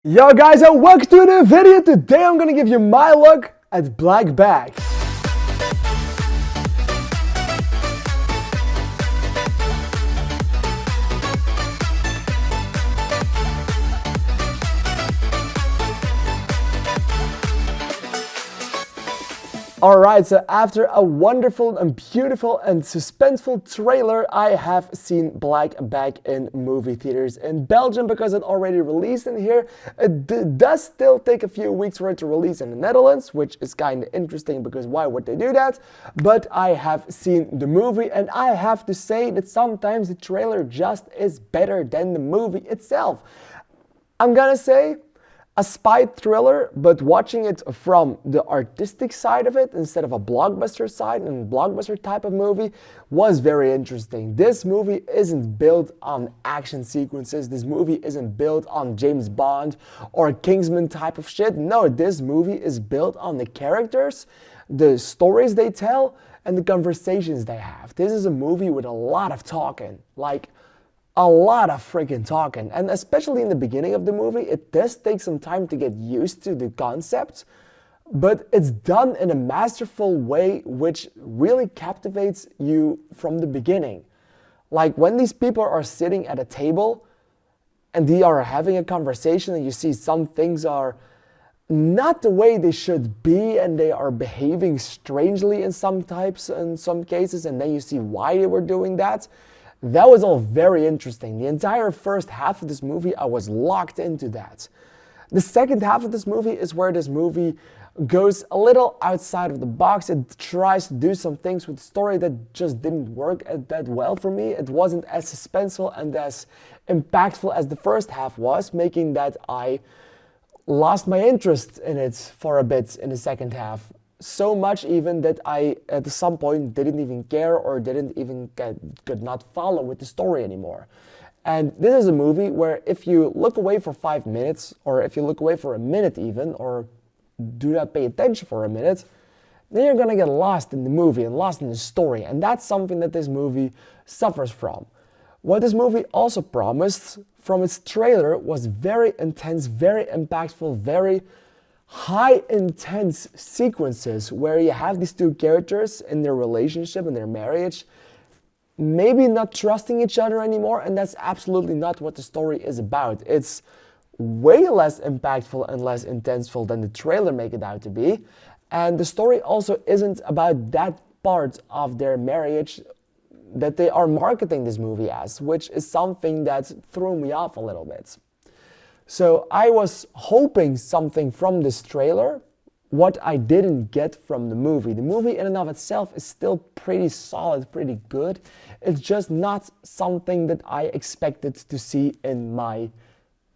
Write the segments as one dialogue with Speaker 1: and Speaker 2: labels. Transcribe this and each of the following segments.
Speaker 1: Yo guys, and welcome to the video. Today I'm gonna give you my look at Black Bag. Alright, so after a wonderful and beautiful and suspenseful trailer, I have seen Black Bag in movie theaters in Belgium because it already released in here. It does still take a few weeks for it to release in the Netherlands, which is kind of interesting because why would they do that? But I have seen the movie and I have to say that sometimes the trailer just is better than the movie itself. I'm gonna say a spy thriller, but watching it from the artistic side of it instead of a blockbuster side and blockbuster type of movie was very interesting. This movie isn't built on action sequences. This movie isn't built on James Bond or Kingsman type of shit. No, this movie is built on the characters, the stories they tell, and the conversations they have. This is a movie with a lot of talking, like a lot of freaking talking, and especially in the beginning of the movie, it does take some time to get used to the concept, but it's done in a masterful way which really captivates you from the beginning. Like when these people are sitting at a table and they are having a conversation and you see some things are not the way they should be and they are behaving strangely in some cases, and then you see why they were doing that. That was all very interesting. The entire first half of this movie, I was locked into that. The second half of this movie is where this movie goes a little outside of the box. It tries to do some things with the story that just didn't work that well for me. It wasn't as suspenseful and as impactful as the first half was, making that I lost my interest in it for a bit in the second half. So much even that I, at some point, didn't even care or could not follow with the story anymore. And this is a movie where if you look away for 5 minutes, or if you look away for a minute even, or do not pay attention for a minute, then you're gonna get lost in the movie and lost in the story. And that's something that this movie suffers from. What this movie also promised from its trailer was very intense, very impactful, very high intense sequences where you have these two characters in their relationship and their marriage maybe not trusting each other anymore, and that's absolutely not what the story is about. It's way less impactful and less intenseful than the trailer make it out to be, and the story also isn't about that part of their marriage that they are marketing this movie as, which is something that threw me off a little bit. So I was hoping something from this trailer, what I didn't get from the movie. The movie in and of itself is still pretty solid, pretty good. It's just not something that I expected to see in my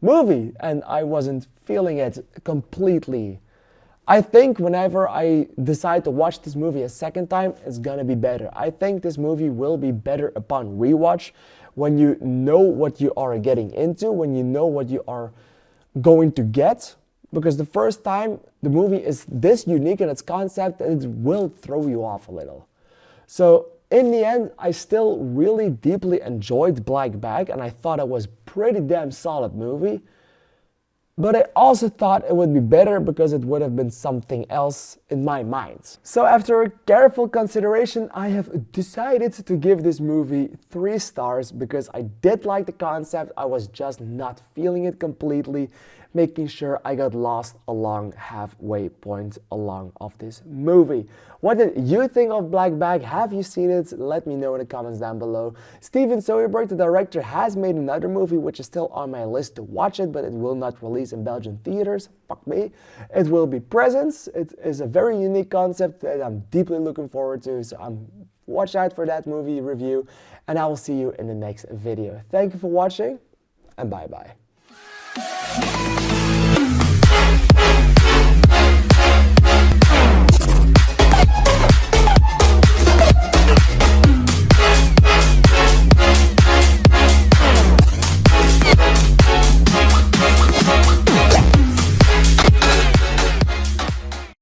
Speaker 1: movie, and I wasn't feeling it completely. I think whenever I decide to watch this movie a second time, it's gonna be better. I think this movie will be better upon rewatch when you know what you are getting into, when you know what you are going to get, because the first time the movie is this unique in its concept that it will throw you off a little. So in the end, I still really deeply enjoyed Black Bag and I thought it was a pretty damn solid movie. But I also thought it would be better because it would have been something else in my mind. So after careful consideration, I have decided to give this movie 3 stars because I did like the concept. I was just not feeling it completely, making sure I got lost along halfway point along of this movie. What did you think of Black Bag? Have you seen it? Let me know in the comments down below. Steven Soderbergh, the director, has made another movie which is still on my list to watch it, but it will not release in Belgian theaters. Fuck me. It will be Presence. It is a very unique concept that I'm deeply looking forward to, so watch out for that movie review, and I will see you in the next video. Thank you for watching, and bye bye.